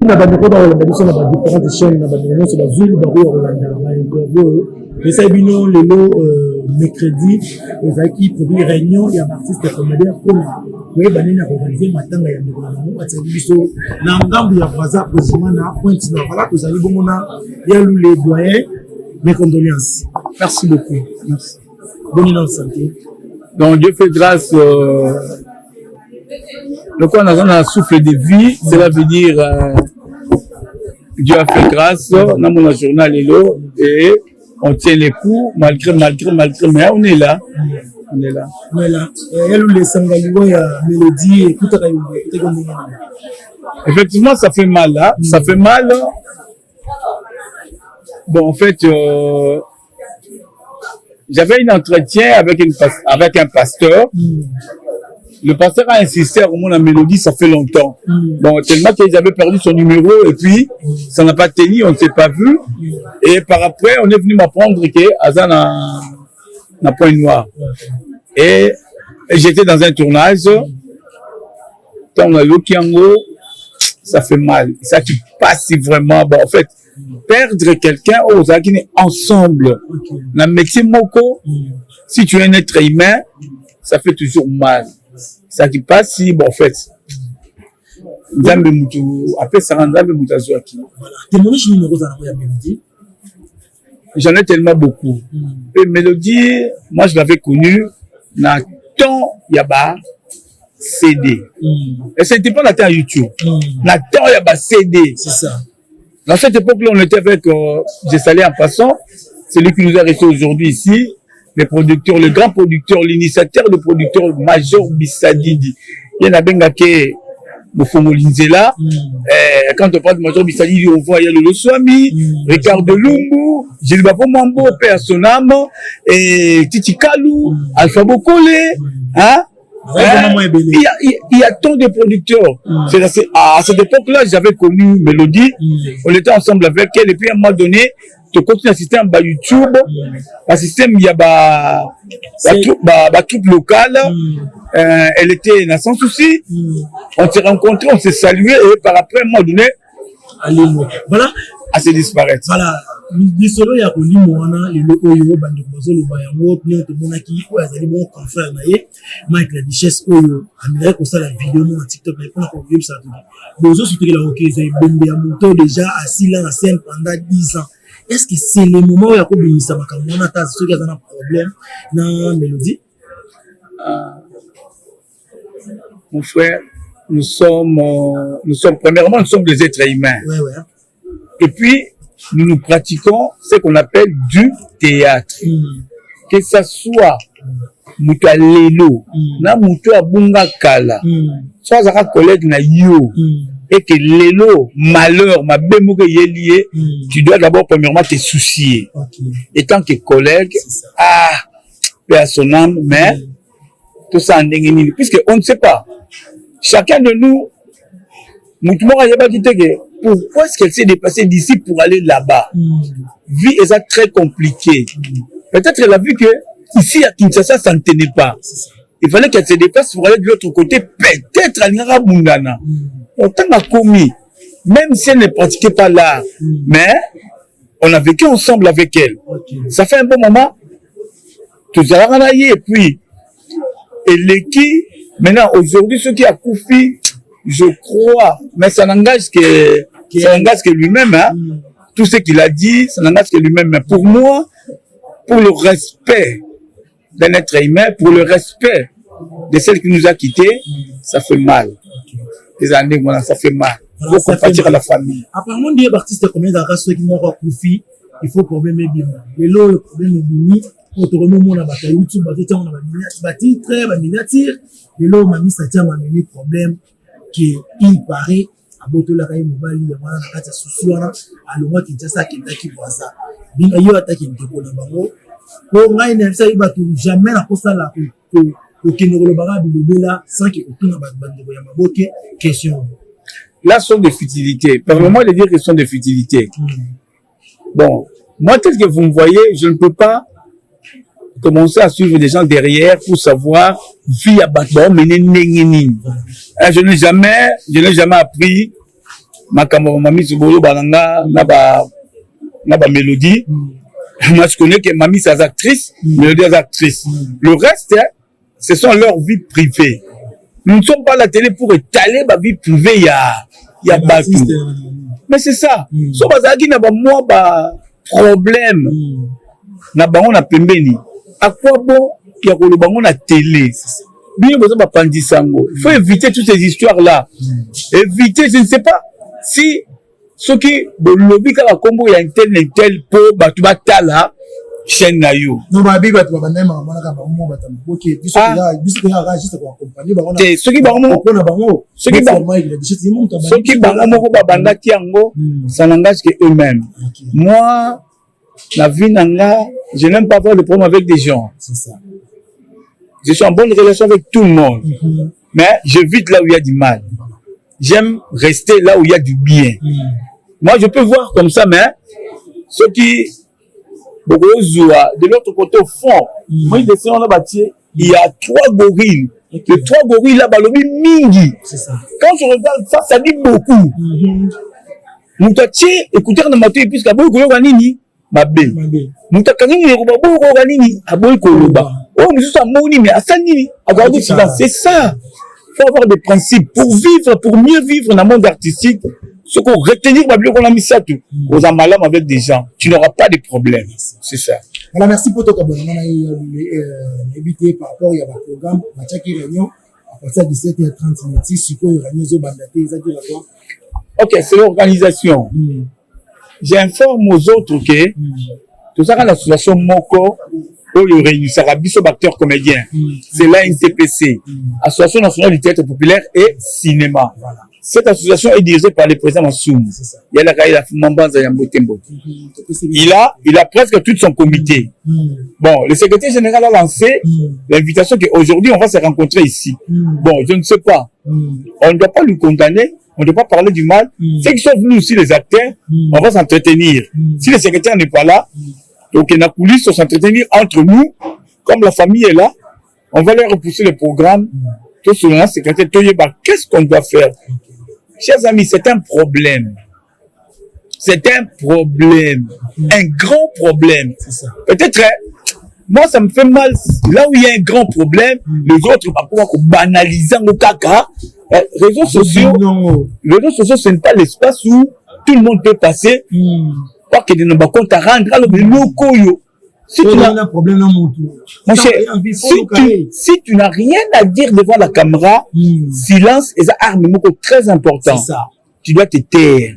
na bandeko ba Rolanda biso na ba différentes chaînes na bandeko sur la zone ba Rolanda ba interview mais ça bino lelo mercredi ezaki pour une réunion ya artiste comédien comme oui banene organiser matanga ya ndeko na bango ateli biso na ngambu ya baza président na point na voilà tozali bomona ya le doyen mes condoléances merci beaucoup merci bonne santé donc Dieu fait grâce donc on a un souffle de vie, cela veut dire Dieu a fait grâce dans mon journal et on tient les coups malgré mais on est là. Il y a les sangaliwa ya mélodie écoute effectivement ça fait mal là, ça fait mal. Bon en fait j'avais un entretien avec un pasteur. Le pasteur a insisté à la mélodie, ça fait longtemps. Bon, tellement qu'ils avaient perdu son numéro et puis ça n'a pas tenu, on ne s'est pas vu. Et par après, on est venu m'apprendre que Azan a point noir. Et j'étais dans un tournage. Quand on a l'Okiango, ça fait mal. Ça qui passe vraiment. Bon, en fait, perdre quelqu'un aux Akine ensemble. Dans le métier Moko, si tu es un être humain, ça fait toujours mal. Ça qui passe si, bon, en fait, après ça rend Nzambe Mouta Zouaki. J'en ai tellement beaucoup. Et Mélodie, moi je l'avais connu dans temps Yaba CD. Et ce n'était pas la temps YouTube. Dans temps Yaba CD. C'est ça. Dans cette époque-là, on était avec Jessalé en passant, celui qui nous a resté aujourd'hui ici. Les producteurs, le grand producteur, l'initiateur de producteur Major Bissadidi. Il y en a bien qui Mofongo Linzela. Quand on parle de Major Bissadidi, on voit Yalo Swami, Ricardo Lumbu, Gilbabo Mambo, Personam, Titi Kalou, Alpha Bokole. Hein? Il y a tant de producteurs. À cette époque-là, j'avais connu Mélodie. On était ensemble avec elle et puis à un moment donné, tu continues à assister à YouTube, un système, il y a la troupe locale, elle était sans souci, on s'est rencontrés, on s'est salués et par après, à un moment donné, voilà, à se disparaître. Voilà, l'histoire il y a connu Moana, le Oyo, Bandeko le Bayango, Pion, Monaki, ou Azali, mon confrère, Mike la Duchesse Oyo, Amina, comme ça, la vidéo, mon TikTok, mais on a convié ça. Bozo, surtout que la Hockey, c'est Bembe Amoto, déjà assis là en scène pendant 10 ans. Est-ce que c'est le moment où il y a un problème dans la mélodie? Mon frère, nous sommes premièrement, nous sommes des êtres humains. Ouais. Et puis, nous pratiquons ce qu'on appelle du théâtre. Que ça soit Mouta Lelo, na Mouta Bunga Kala, soit un collègue na yo. Et que l'élo, malheur, ma bémouke y est lié, tu dois d'abord premièrement te soucier. Et tant que collègue, paix à son âme, mais tout ça en déguenille. Puisque on ne sait pas. Chacun de nous, pourquoi est-ce qu'elle s'est dépassée d'ici pour aller là-bas? Vie est très compliquée. Peut-être elle a vu que ici à Kinshasa, ça ne tenait pas. Il fallait qu'elle se déplace pour aller de l'autre côté, peut-être à Nara Bundana. Autant a commis, même si elle ne pratiquait pas l'art, mais on a vécu ensemble avec elle. Ça fait un bon moment. Tout ça et puis, et l'équipe, maintenant, aujourd'hui, ceux qui a Koufi, je crois, mais ça n'engage que lui-même, hein. Tout ce qu'il a dit, ça n'engage que lui-même. Mais pour moi, pour le respect d'un être humain, pour le respect de celle qui nous a quittés, ça fait mal. Des années, voilà, ça fait mal. Il faut compatir à la famille. Apparemment, des artistes combien d'artistes qui m'ont Koufi, il faut problème est bien. Mais là, le problème est bien. Autour na bata YouTube bateta on ba titre ba miniature et là on m'a mis ça tient m'a mis problème qui il paraît à botola kai mobali ya mwana na kati susu wana alonga kinjasa kindaki boza binga yo ataki ndeko na bango ko ngai na ça iba tout jamais na posa la ko kinolo baga bilobela sans que otuna ba ndeko ya maboke question là sont des futilités permettez-moi de dire que ce sont des futilités. Bon, moi tel que vous me voyez, je ne peux pas commencer à suivre des gens derrière pour savoir vie à bâtiment mener. Je n'ai jamais appris makambo mami Zubolo balanga na ba mélodie. Moi je connais que Mami c'est actrice, Mélodie est actrice. Le reste ce sont leurs vies privées. Nous ne sommes pas à la télé pour étaler ma vie privée, il y a Batou. Mais c'est ça. So bazaki na ba moi ba problème. Na bango na pembeni. À quoi bon il y a ko bango na télé? Bien besoin ba pandisango. Il faut éviter toutes ces histoires là. Éviter, je ne sais pas si ceux qui lobby ka kombo ya intel po batu batala chaîne na yo. Non ba bi batu ba nema mona ka ba mo batamu. OK, biso ya juste pour accompagner ba ona. Ceux qui bango pona bango. Ceux qui bango moko ba bandaki yango ça n'engage que eux-mêmes. Moi la vie nanga, je n'aime pas avoir de problème avec des gens. C'est ça. Je suis en bonne relation avec tout le monde. Mais j'évite là où il y a du mal. J'aime rester là où il y a du bien. Moi, je peux voir comme ça, mais ceux qui, de l'autre côté, au fond, moi, il y a 3 gorilles. Les 3 gorilles là, balobi mingi. Quand je regarde ça, ça dit beaucoup. Moutachi, écoutez, on a maté, puisqu'à boy, nini, ma bé. Moutakani, nini, à boy, koloba. Oh, mais ça, moni, mais à ça, nini, à garder silence. C'est ça. Il faut avoir des principes pour vivre, pour mieux vivre dans le monde artistique. Ce qu'on retenir, qu'on a mis ça tout. Aux amalgames avec des gens, tu n'auras pas de problème. C'est ça. Voilà, merci pour ton abonnement. On a évité par rapport à un programme, on a chaque réunion à partir de 17h30. Si il y a une réunion, ok, c'est l'organisation. J'informe aux autres que tout ça, l'association Moko, où il y a un acteur comédien. C'est l'ANTPC, Association nationale du théâtre populaire et cinéma. Voilà. Cette association est dirigée par le président Massoum. Il y a Mambanza Yambotembo. Il a presque tout son comité. Bon, le secrétaire général a lancé l'invitation qu'aujourd'hui on va se rencontrer ici. Bon, je ne sais pas. On ne doit pas lui condamner. On ne doit pas parler du mal. Ceux qui sont venus aussi, les acteurs, on va s'entretenir. Si le secrétaire n'est pas là, donc il y a coulisses pour s'entretenir entre nous. Comme la famille est là, on va leur repousser le programme. Tout selon le secrétaire, qu'est-ce qu'on doit faire? Chers amis, c'est un problème. C'est un problème. Un grand problème. Peut-être, moi, ça me fait mal. Là où il y a un grand problème, les autres, par contre, banaliser au caca. Réseaux sociaux, ce n'est pas l'espace où tout le monde peut passer. Pas que de nos comptes à rendre. Alors, si tu n'as un problème dans mon tour, mon cher, si tu n'as rien à dire devant la caméra, silence est un arme très important. C'est ça. Tu dois te taire.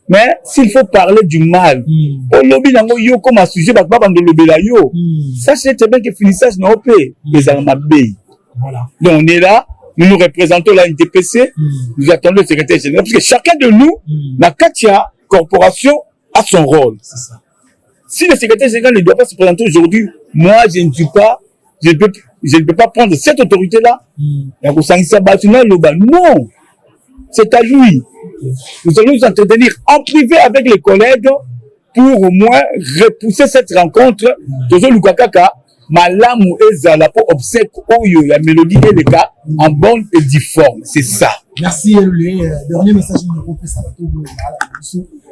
Mais s'il faut parler du mal, au lobby nango yo comme un sujet, bah pas de lobby là yo. Sachez très bien que finissage n'a pas les armes à baie. Voilà. Donc on est là, nous représentons la NTPC, nous attendons le secrétaire général, parce que chacun de nous, la Katia Corporation a son rôle. C'est ça. Si le secrétaire général ne doit pas se présenter aujourd'hui, moi, je ne peux pas prendre cette autorité-là. Non, c'est à lui. Nous allons nous entretenir en privé avec les collègues pour au moins repousser cette rencontre. Toujours Lukakaka, Malamu Ezala pour obsèque Oyo, la mélodie et les cas en bonne et due forme. C'est ça. Merci, le dernier message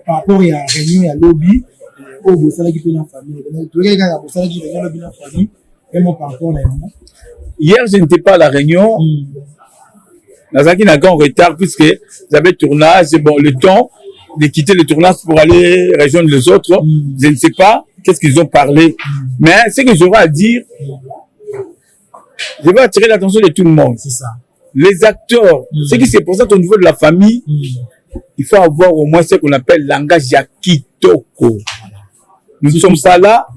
par rapport à la réunion et à lobby. Hier, je n'étais pas à la réunion. Nazaki n'a qu'un retard puisque j'avais tournage. Bon, le temps de quitter le tournage pour aller rejoindre les autres. Je ne sais pas qu'est-ce qu'ils ont parlé. Mais ce que j'aurais à dire, je vais attirer l'attention de tout le monde. C'est ça. Les acteurs, ceux qui se présentent au niveau de la famille, il faut avoir au moins ce qu'on appelle langage yakitoko. Nous ne sommes pas là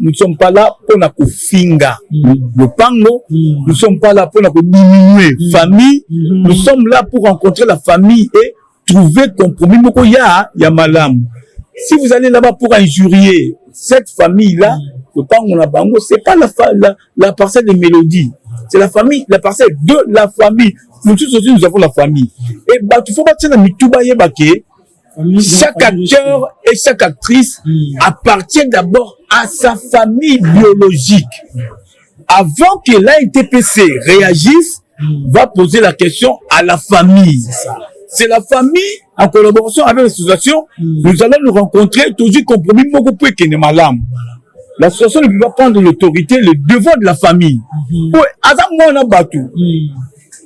pour la finga. Le pango, nous ne sommes pas là pour la diminuer famille. Nous sommes là pour rencontrer la famille et trouver compromis. Il y a malam. Si vous allez là-bas pour injurier cette famille-là, le pango na bango, c'est pas la parcelle de mélodie. C'est la famille, la parcelle de la famille. Nous tous aussi, nous avons la famille. Et bah, il faut pas tirer la mituba yebake. Chaque acteur et chaque actrice appartient d'abord à sa famille biologique. Avant que l'ANTPC réagisse, va poser la question à la famille. C'est la famille en collaboration avec l'association, nous allons nous rencontrer, toujours compromis, beaucoup plus que malam. L'association ne peut pas prendre l'autorité, le devoir de la famille.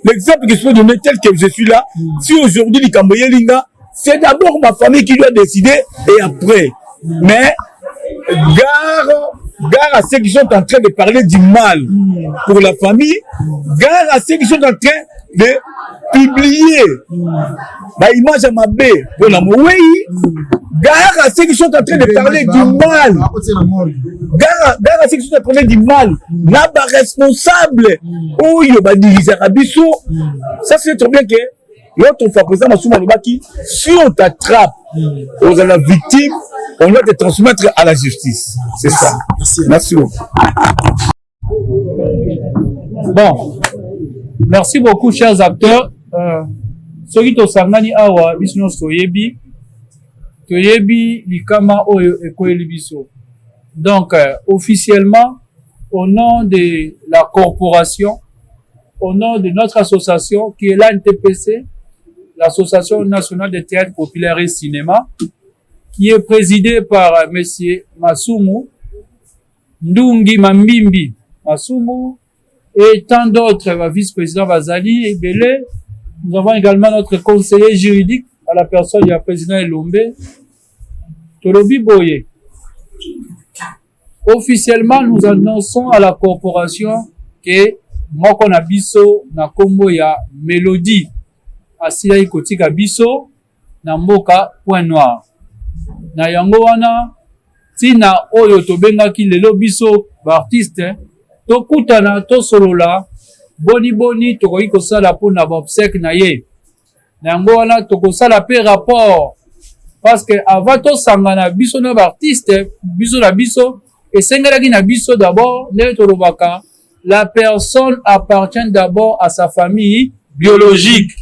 L'exemple que je peux donner tel que je suis là, si aujourd'hui les Camboyens Linga, c'est d'abord ma famille qui doit décider et après. Mais, gare à ceux qui sont en train de parler du mal pour la famille, gare à ceux qui sont en train de publier bah image à ma baie pour la mouille, gare à ceux qui sont en train de parler du mal, gare à ceux qui sont en train de parler du mal, là bas responsable ou yo bah dirige Rabisso, ça c'est trop bien que l'autre fois président Massouma Lobaki, si on t'attrape aux la victime, on doit te transmettre à la justice. C'est ça. Merci beaucoup. Bon, merci beaucoup, chers acteurs. Ce qui est sangani awa bisno soyebi likama oyo ekoyeli biso. Donc officiellement, au nom de la corporation, au nom de notre association qui est l'ANTPC, l'Association nationale de théâtre populaire et cinéma, qui est présidée par monsieur Masumu Ndungi Mambimbi Masumu et tant d'autres vice-présidents Bazali et Belé. Nous avons également notre conseiller juridique à la personne du président Elombe Tolobi Boye. Officiellement, nous annonçons à la corporation que Moko na biso na kombo ya Mélodie asila ikotika biso na mboka Point Noir. Na yango wana tina oyo tobengaki lelo biso ba artiste tokutana tosolola boni tokoki kosala mpona baobsèque na ye. Na yango wana tokosala pe rapport parce que avant tosangana biso na baartiste biso na biso esengelaki na biso d'abord ndenge tolobaka la personne appartient d'abord à sa famille biologique.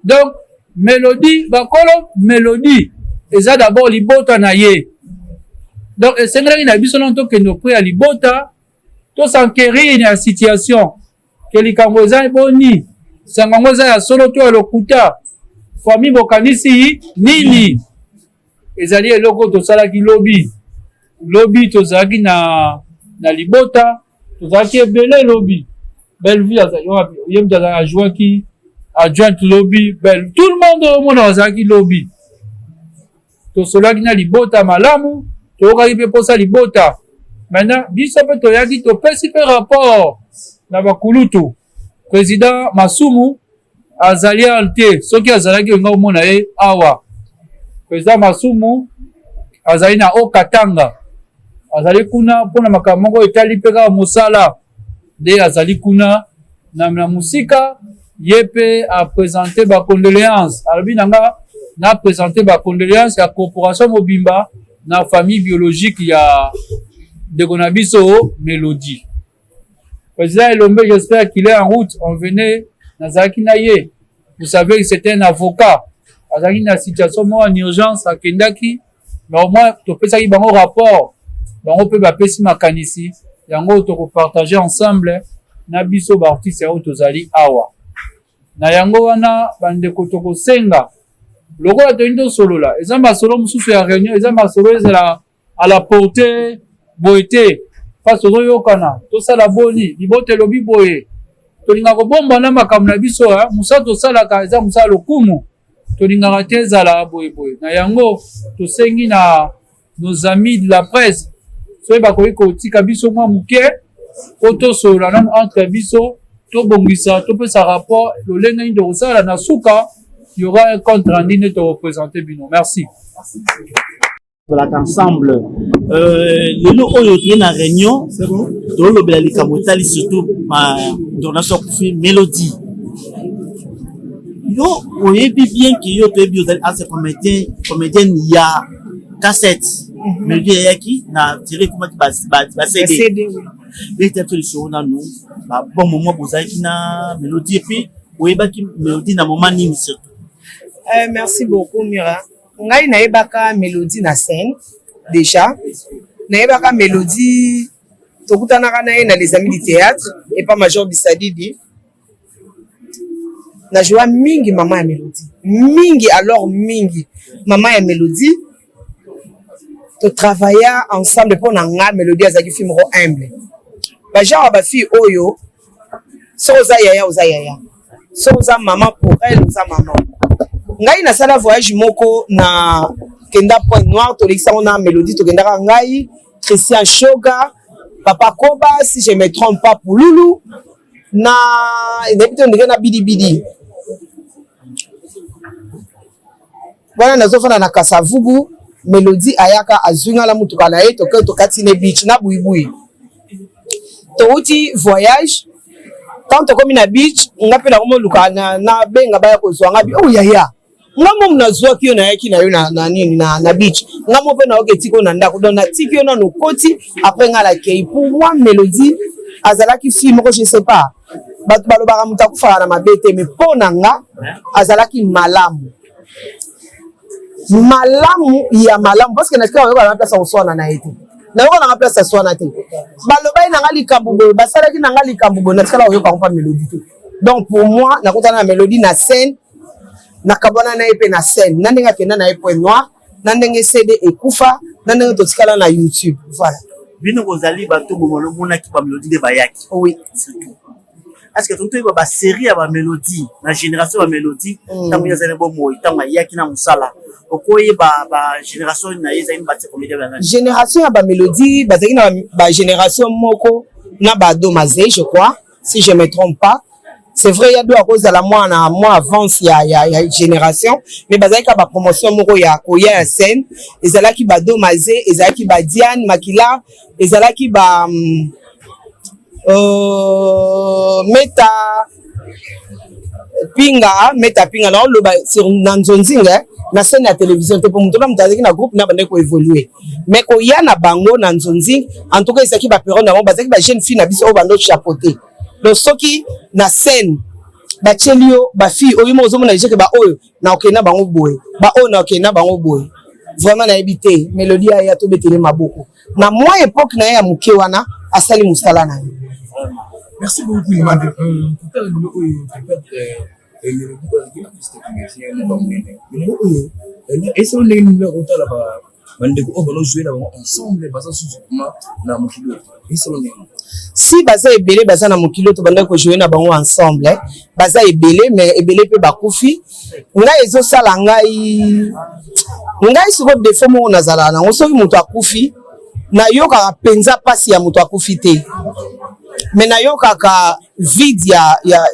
Donc Mélodie bakolo Mélodie eza d'abord libota na ye. Donc esengelaki na biso na tokende auprès ya libota tosankerir na situation ke likambo eza boni sangango eza ya solo to ya lokuta famille bokanisi nini ezali eloko tosalaki lobi tozalaki na libota tozalaki ebele lobi Bellevue yembi azalaki adjointe lobi belle tout le monde omona azalaki lobi tosolaki na libota malamu toyokaki mpe mposa libota. Maintenant biso mpe toyaki topesi mpe rapport na bakulutu président Masumu azali te soki azalaki nga omona ye awa. Président Masumu azali na Okatanga azali kuna mpona makambo moko etali mpe kaka mosala nde azali kuna na musika ye mpe apresente bacondoléance alobi nanga na présente bacondoléance ya corporation mobimba na famille biologique ya ndeko na biso Mélodie. Président Elombe, j'espère qu'il est en route. On venait nazalaki na ye. Vous savez que c'était un avocat. Azalaki na situation en urgence à Kendaki. Mais au moins, topesaki bango rapport. Bango pe bapesi makanisi. Yango toko partager ensemble na biso ba artiste ya tozali awa. Na yango wana bandeko toko senga. Lokola toindo solo la. Ezamba solo mususu ya réunion, ezamba solo ezala à la portée boité. Parce que yokana tosala boni libote lobi boye tolinga kobomba na makambo na biso musa tosala ka eza musa lokumu tolinga te ezala boye na yango tosengi na nos amis de la presse soki bakoki kotika biso mwa muke po tosola nano entre biso tobongisa topesa rapport lolenge nini tokosala na suka y aura un compte rendu nde toreprésente bino. Merci. Ensemble lelo oyo toye na réunion tolobela likambo etali surtout ma donation kufi Mélodie yo oyebi bien que yo toyebi ozali ase comédienne ya cassette Mélodie yaki na tiré comment ba CD bete solution na nous ba bon moment bozalaki na Mélodie et puis oyebaki Mélodie na moment nini surtout. Merci beaucoup Mira. Ngai naebaka Mélodie na scène déjà naebaka Mélodie tokutanaka na ye na les amis du théâtre et pas Major Bisadidi na joie mingi maman ya Mélodie mingi alors mingi maman ya Mélodie to travailler ensemble pour nga Mélodie azaki fille moko humble ba genre ba fille oyo so za yaya so za maman pour elle za maman ngai na sala voyage moko na kenda Point Noir to lekisa na Mélodie to kenda ngai Christian Shoga Papa Koba si je me trompe pas pour Loulou na depuis on na bidi voilà nazofana na Kasavubu Mélodie ayaka azwinga la mutuka na ye to katine beach na buibui to uti voyage quand to komi na beach ngapela komo luka na benga baya ko zwanga bi oh yaya ngamo mnazwa kio na yaki na yo na nini na beach ngamo pe na oketiko na ndako donc na tikio na no koti après ngala kei pour moi Mélodie azalaki film ko je sais pas bat balobaka muta kufa na mabete mais pona nga azalaki malamu ya malamu parce que na sika oyoka na place oswana na ete na yoka na place oswana te balobai na ngali kambubo basalaki na ngali kambubo na sika oyoka ko pa Mélodie te donc pour moi na kotana na Mélodie na scène na kabona na epe na scène na ndenge kenda na Point Noir na ndenge CD ekufa na ndenge totikala na YouTube voilà bino bozali bato bomolo mona ki pa Mélodie de bayaki oui est-ce que tonto ba série ya ba Mélodie na génération ba Mélodie tango ya zane bo moyi tango yaki na musala okoye ba génération na yeza une batie comédie ba génération ya ba Mélodie bazaki na ba génération moko na ba domazé je crois si je me trompe pas c'est vrai il y a deux à cause de la moi avance il y a génération mais bazaki ka ba promotion moko ya koya scène ezalaki ba domazé ezalaki ba Diane Makila ezalaki ba meta pinga na loba sur Nanzonzinga na scène ya télévision te pour muto na mutazaki na groupe na bande ko évoluer mais ko ya na bango na Nzonzing en tout cas ezaki ba peron na mo bazaki ba jeune fille na biso o bando chapeauté donc soki na scène ba chelio ba fille oyo mo zo mona jeke ba oyo na okena bango boye ba oyo na okena bango boye vraiment na ebité Mélodie ya to betele maboko na moi époque na ya muke wana asali musala na ye. Merci beaucoup, Imad. Tout à l'heure, si baza ebele baza na mokilo to banda ko jouer na bango ensemble baza ebele mais ebele pe bakufi ngai ezosala ngai siko defo mo nazala na soki mutu akufi na yoka penza pasi ya mutu akufi te mais na yoka ka vide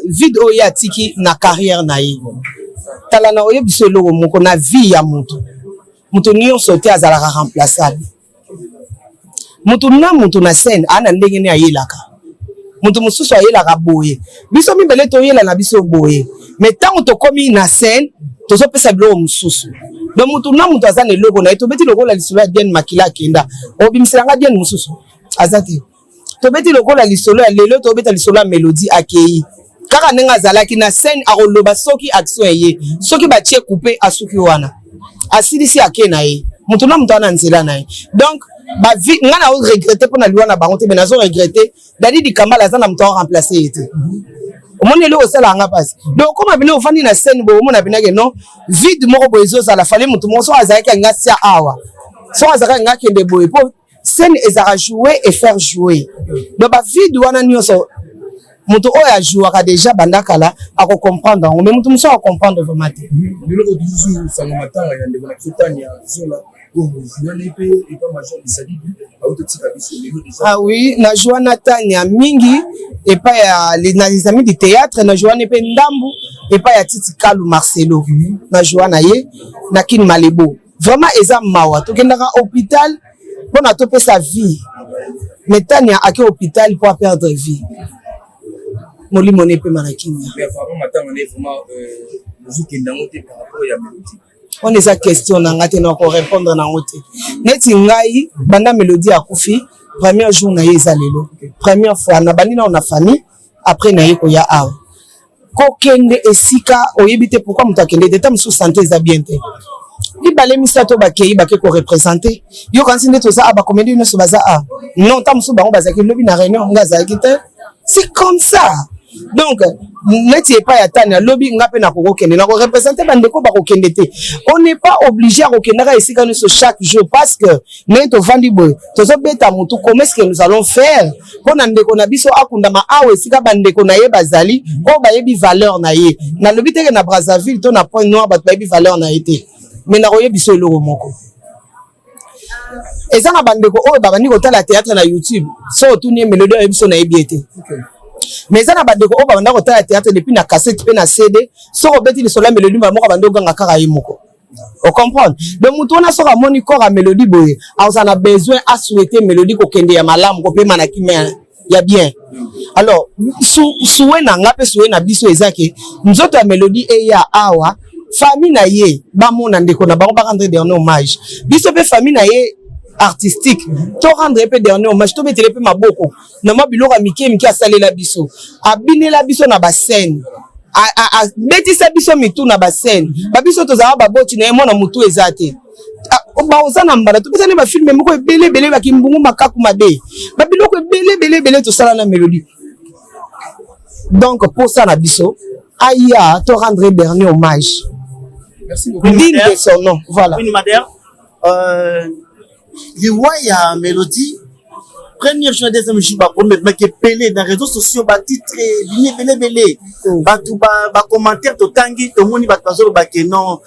vide oya tiki na carrière na ye tala na oye biso loko moko na vie ya mutu nyonso te azalaka remplaçable mutu na scène ana ndenge ne ayelaka mutu mususu ayelaka boye biso mibele toyela na biso boye mais tango tokomi na scène tozopesa biloko mususu donc mutu aza na eloko na ye tobeti lokola lisolo ya Diane Makila akenda obimiselanga Diane mususu aza te tobeti lokola lisolo ya lelo tobeta lisolo ya Mélodie akei kaka ndenge azalaki na scène akoloba soki action ye soki batie coupe asuki wana asilisi ake na ye mutu ana nzela na ye donc ba vie ngana o regretter pour na liwa na bango te mais nazo regretter dadi di Kambala za na mutu remplacer ete omoni le osala nga passe donc comme abine ofandi na scène bo omona binake non vide moko boyezo za la fallait mutu moso azalaki nga sia awa so azalaki nga kende boye po scène ezara jouer et faire jouer donc ba vide wana nyonso mutu oya jouera déjà bandakala ako comprendre mais mutu moso a comprendre vraiment te le toujours sanga matanga ya ndeko na kitania zola ah oui na joana tania mingi et pas les amis du théâtre na joana pe ndambu et pas ya Titi Kalu Marcelo na joana ye na kin Malebo vraiment eza mawa to kendaka hôpital pour na topé sa vie mais tania aki hôpital pour perdre vie molimo ne pe manakinya mais vraiment matanga ne vraiment nous qui par rapport à Mélodie on les a question nanga te na ko répondre na ngote neti ngai banda Mélodie akufi premier jour na yeza lelo première fois na bandi na famille après na yeko ya awa ko kende esika oyebite pourquoi mutakende de tam sous santé za bien te libale misato bakei bake ko représenter yo kansi ndeto za aba comédie une so baza a non tam sous bango bazaki lobi na réunion ngaza kite c'est comme ça donc neti pas ya tani lobby ngape na kokende na ko représenter bandeko ba kokende te. On n'est pas obligé à kokenda ka esika nous chaque jour parce que neto vandi boy tozo beta mutu comment est-ce que nous allons faire pour na ndeko na biso akunda ma awe esika bandeko na ye bazali o ba yebi valeur na ye na lobby te na Brazzaville to na Point Noir ba yebi valeur na ye te mais na koyebi so eloko moko eza na bandeko oyo babandi kotala théâtre na YouTube so tuni Melody oyebi so na yebi ete mais eza na bandeko oyo babanda kotala théâtre depuis na cassette pe na CD so obeti le sola Melody ba moko bando ganga kaka ye moko on comprend donc mutu wana soka moni corps à Melody boye a na besoin à souhaiter Melody ko kende ya malamu ko pe manaki mais ya bien alors souwe na ngape souwe na biso ezake nzoto ya Melody eya awa famille na ye ba mona ndeko na ba rendre dernier hommage biso pe famille na ye artistique to rendre pe dernier hommage to betele pe maboko na mabiloko mike mike asalela biso abinela biso na ba scène a betisa biso mitu na ba scène ba biso to za ba boti na mona mutu ezate ba ozana mbala to betane ba film moko ebele ba kimbungu makaku mabe ba biloko ebele to sala na Melody donc pour ça na biso aya to rendre dernier hommage. Merci beaucoup. Digne de son nom, voilà. Oui, madame. Il y a Melody. Première journée, deuxième jour, mais qui est pelé dans les réseaux sociaux, titre, belé. Tout commentaire, tout tangi, tout le monde va passer au non,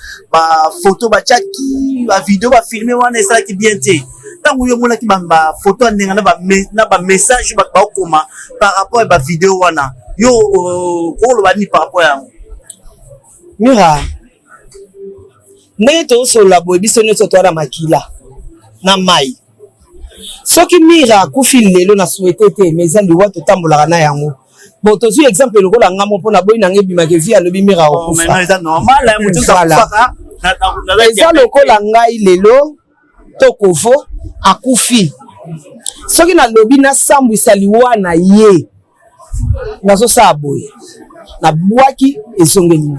photo, tchaki, vidéo, filmer, on est ça qui bien dit. Tant que vous avez une photo, un message par rapport à la vidéo, yo, par rapport à Mira. Neto so la boy biso neto to na makila na mai soki Mira kufi lelo na souhaité te mais za liwa to tambola na yango bon to zu exemple le kola ngamo pona boy na ngebi makevi alobi Mira o kufa mais c'est normal là mutu safaka eza le kola ngai lelo to kofo akufi soki na lobi na sambwisa liwa na ye nazo sa boy na bwaki ezongeli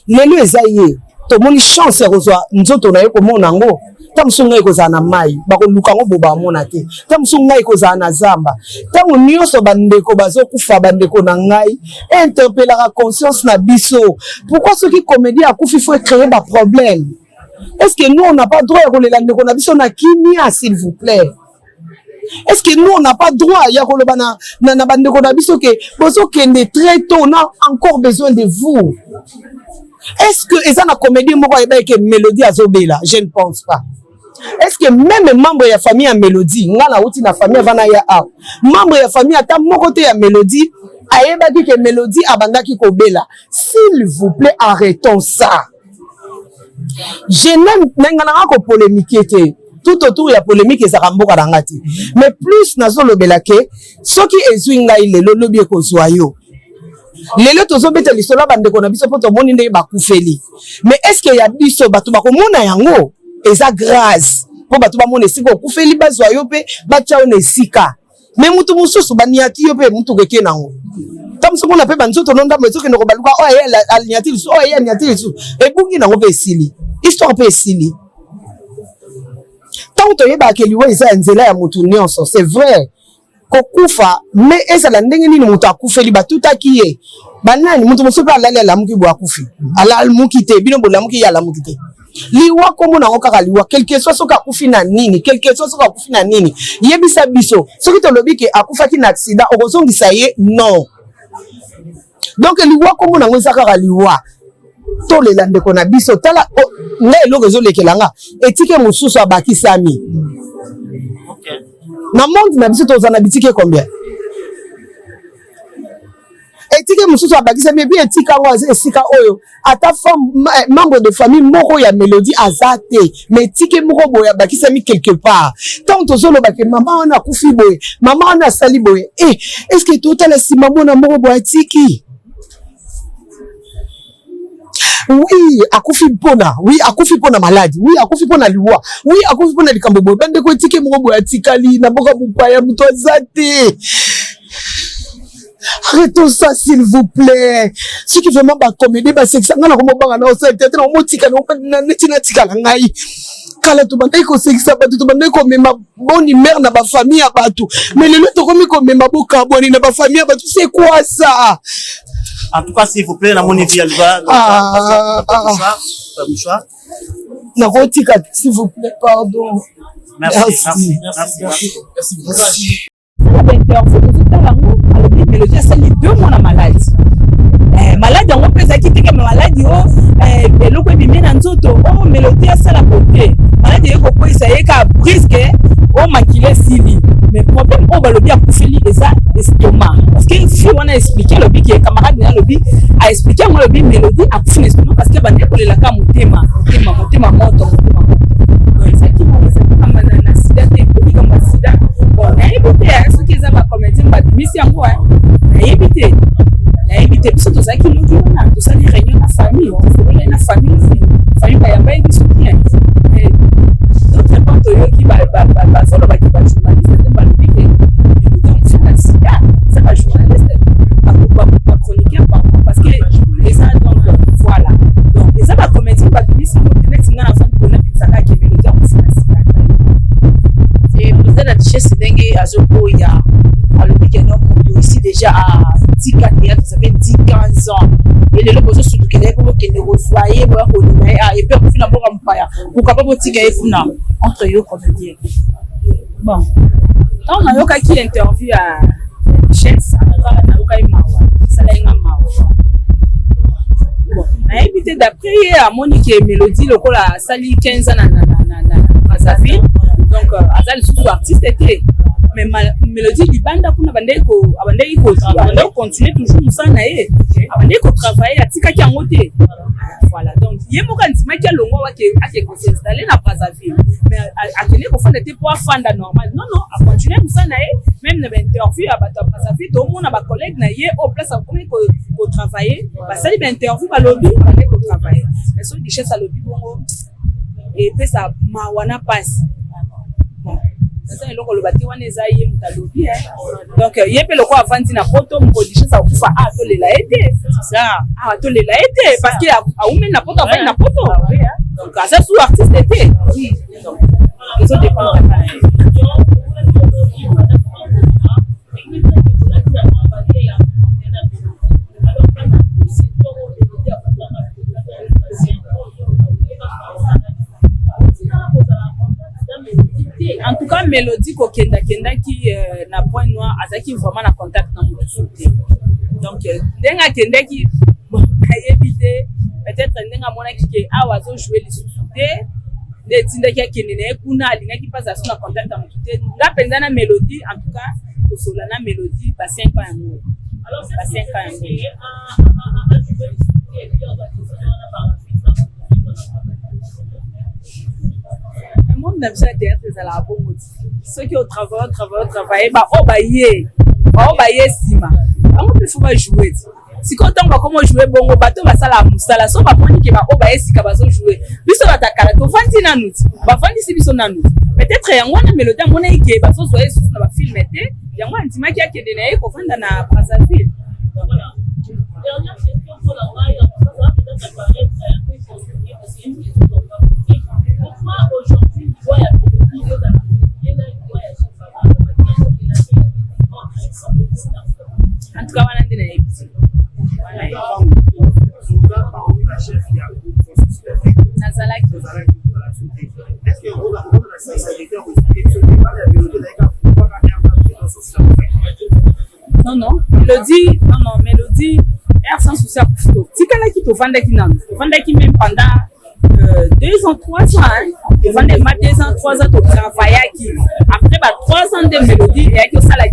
lelo eza ye to moni chance kozwa nzoto na ye komona ngo tamusunga ikoza na mai bakoluka ngo boba mona te tamusunga ikoza na zamba tamu nyonso bandeko bazokufa bandeko na ngai interpeller la conscience na biso pourquoi ceux qui comédie akufi faut créer ba problème est-ce que nous on n'a pas droit à kolela ndeko na biso na kimia s'il vous plaît est-ce que nous on n'a pas droit ya koloba na bandeko na biso que bozo kende très tôt on a encore besoin de vous. Est-ce que et ça na comédie moko eba que Melody azobela? Je ne pense pas. Est-ce que même membre de la famille à Melody, ngana uti na famille vana ya a, membre de la famille ata moko te ya Melody, ayeba dit que Melody abandaki ko bela. S'il vous plaît, arrêtons ça. Je n'aime ngana ko polémique te. Tout autour il y a polémique et ça ramboka dangati. Mais plus nazo lobela ke soki ezwinga ile lobi ko zoyo. Lelo tozo beta lisola bandeko na biso poto moni ndenge bakufeli. Mais est-ce qu'il y a biso batu bakomona yango eza grâce po batu ba mona siko kufeli bazwa yo pe bacha ona sika. Mais mutu mususu baniati yo pe mutu keke nango. Tamso mona pe banzoto nonda mezo ke no baluka o ye alniati so o ye alniati so e bungi nango pe sili. Histoire pe sili. Tant to yeba ke liwe eza nzela ya mutu nyonso, c'est vrai. Kokufa mais ezala ndenge nini mutu akufeli batutaki ye banani mutu mosope alali la muki bo akufi ala muki te bino bo la muki ya la muki te liwa komo na okaka liwa quelque soit soka akufi na nini quelque soit soka akufi na nini yebisa biso soki to lobi ke akufaki na accident okozongisa ye non donc liwa komo na ngoza kaka liwa to le lande ko na biso tala na eloko ezolekelanga etike mususu abakisami. Na monde na biso tozana bitike combien? Etike mususu abakisa mais bien etika ngo esika oyo ata membre de famille moko ya Melody azate mais etike moko boye abakisa mi quelque part tant tozolo bake maman ona kufi boye maman ona sali boye est-ce que tout la si maman na moko boye tiki oui akufi pona maladie oui akufi pona liwa oui akufi pona likambo boye bande ko tike moko boye atikali na boka bupaya muto azate Arrêtons ça, s'il vous plaît. Ce qui vraiment va comédie, c'est que ça n'a pas de kala to bandai ko sekisa batu to bandai ko mema boni mère na ba famille abatu mais le to komi ko mema boka boni na ba famille abatu c'est quoi ça? En tout cas, s'il vous plaît, la monnaie via le bas. Na rotika, s'il vous plaît, pardon. Merci. Mélodie a sali 2 mois na maladie. Maladie on peut qui que maladie eloko ebimi na nzoto o Mélodie a sala côté. Maladie eko ko isaye ka brisque o makile sili. Mais problème on va le bien kufeli eza estomac. Parce que si on a expliqué le bi que camarade na le bi a expliqué moi le bi Mélodie a kufeli estomac parce que bande ko la ka motema moto. Donc ça qui m'a fait comme na sida te comme sida. Bon, na ebité ce qui za ba comédien ba misi yango na ebité biso to zaki loki wana to sali réunion na famille na famille ba yamba yi soutien et d'autres points to yoki ba solo ba journaliste ba lobike mais donc c'est pas journaliste pas chroniqueur parce que les ça donc voilà donc les ba comédien ba misi mo direct na famille ko na pisaka ke Mélodie en et vous êtes à chez Sédengue à Zoboya à lobike non ici déjà à 10 théâtre ça fait 10-15 ans et les locaux surtout que les pour que ne revoyez moi et puis on fait la mort en paille pour capable tika efuna entre eux comme dire bon on a yoka qui interview à chef na yoka imawa sala ingamawa bon na évité d'après à Monique Mélodie lokola sali 15 ans na Brazzaville donc azali surtout artiste était mais Mélodie libanda kuna bandai ko continuer toujours musana abandai ko travailler atika ki angote voilà donc yemo kantima ki alongo ake ko s'installer na Brazzaville mais akene ko fanda te pour fanda normal non a continuer musana même na interview abata Brazzaville to mona ba collègue na ye au place ko travailler ba sali ba interview ba lobby bandai ko travailler mais so di chef sa lobby bongo et puis ça mawana passe ça est loko lobati wana ezaye mutalobi donc yepe loko avandi na poto mkodisha sa kufa to lela été c'est ça to lela été parce que a ume na poto avandi na poto donc ça sous artiste était oui donc ça dépend en tout cas Mélodie ko kenda qui na point noir azaki vraiment na contact na mutu donc ndenga kenda qui bon na éviter peut-être ndenga mona ki ke awa zo jouer les sous-té de tinda ki kende na kuna alinga ki pas na contact na mutu nga penda na Mélodie en tout cas ko sola na Mélodie ba 5 ans yango alors ba 5 ans yango monde n'aime ça théâtre c'est la bonne ceux qui au travail bah obaye sima on peut faut jouer si quand on va comment jouer bongo bato ba sala musala so ba poni ke ba obaye sika ba so jouer biso ba takala to fandi na nuti ba fandi si biso na nuti peut-être yango na Mélodie mona ike ba so zoye na ba film été yango antima ki akende na ko fanda na Brazzaville voilà dernière question pour la maille ça va peut-être apparaître un peu compliqué parce que pourquoi aujourd'hui il doit y avoir beaucoup de en tout cas on a dit non Mélodie air sans souci à couteau tikala qui te vendre qui même pendant 2 ans 3 ans ils vendent ma 2 ans 3 ans de travail qui après 3 ans de Mélodie et avec ça là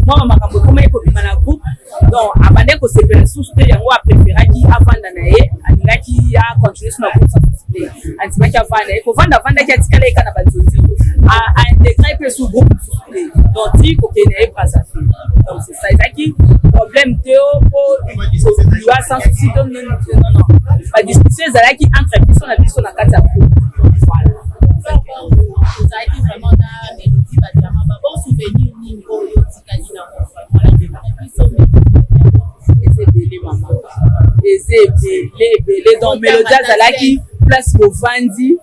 moi makambo comme iko bima na groupe donc abandé ko sepela sous-té yango a préféré qui avant naye alinga qui a continuer sur la groupe sous-té antima qui avant iko vanda qui atikala ikana bazozi a intégrer pe sous groupe sous-té donc ti ko kene Brazzaville donc c'est ça qui problème théo pour lui a sans souci non pas discussion ezala qui entre biso na kati ya groupe voilà ça a été vraiment na Mélodie ba bon souvenir ni ko yotikali na voilà ebele donc mélodie azalaki place bovandi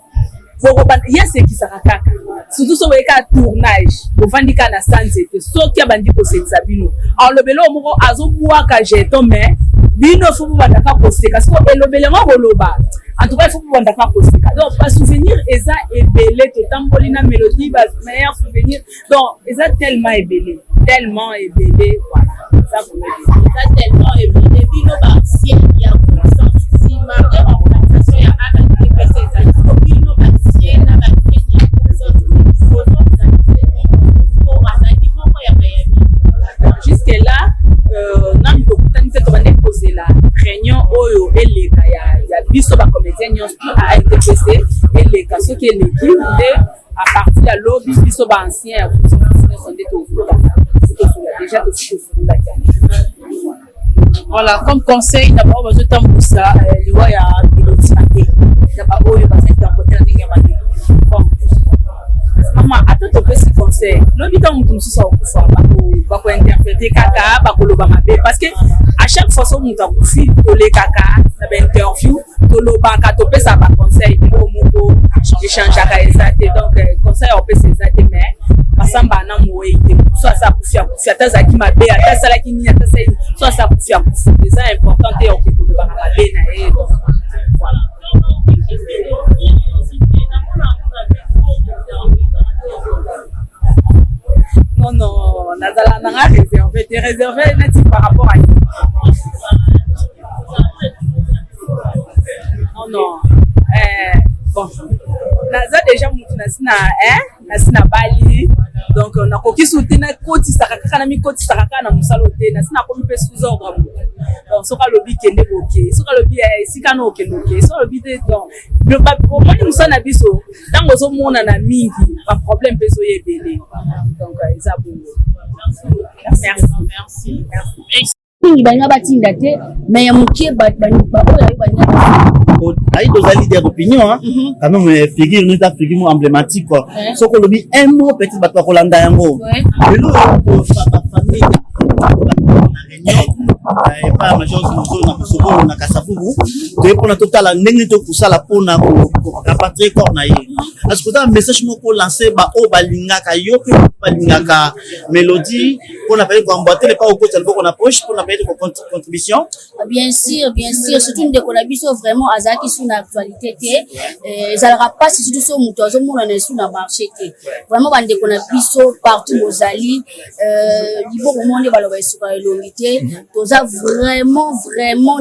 ye asekisaka kaka surtout so boyeka tournage bovandi kaka na sanzete soki abandi kosekisa bino alobele oyo moko azobwaka jeton mais bino fo bobandaka koseka siko elobele ngo koloba en tout cas il faut bobandaka koseka donc basouvenir eza ebele totamboli na mélodie bameilleur souvenir donc eza tellement ebele voilà ça eza tellement ebele bino basien ya sans souci marqué organisation ya ANPC ezali bino basien na basien ya jusque là nani tokutani te tobande kozela réunion oyo eleka ya biso bacomédien nyonso a ANPC eleka soki eleki nde à partir ya lobi biso baancien ya nyonso nde déjà tofololaki. Voilà, comme conseil d'abord bazotambwisa liwa ya mélodie na te yaba oyo bazali takotela ndenge ya bandeko mama ata topesi conseil lobi ntango moto mosusu akufa bakointerprete kaka bakoloba mabe parce que à chaque fois so moto akufi tolekaka na bainterview tolobaka topesa baconseil moko moko échangeaka eza te donc conseil opesa eza te mais basamba na moyi te so asa akufi ata azalaki mabe ata asalaki nini ata asali so asa akufi eza important te oke kolobaka mabe na ye donc voilà. Non, nazala nanga réservé neti par rapport à non bon naza déjà mutu nasi na bali donc nakoki soute na kotisaka kaka na mikotisaka kaka na mosala te nasi nakomi mpe sous ordre donc soki alobi kende boke soki alobi esika na okende oke soki alobi te donc omoni mosala na biso ntango ozomona na mingi baproblème mpe ezoya ebele donc eza bongo. Merci. mingi balinga batinda te mais ya mokie baoyo ayo balinga ayi tozali des opinions quand même figure nous ta figure emblématique quoi soko lobi un mot peut-être bato kolanda yango lelo famille pas major na kusoko na kasabubu to epona totala ndenge to kusala pona ko rapatrer corps na ye parce que un message moko lancer ba o balingaka yo pe balingaka mélodie pour na peut emboîter pas au côté qu'on approche pour na peut contribution bien sûr surtout de collaboration vraiment azaki sur l'actualité te ça leur pas surtout sur mutozo mona na sur na marché te vraiment bande collaboration partout ozali libo monde baloba sur l'ongité toza vraiment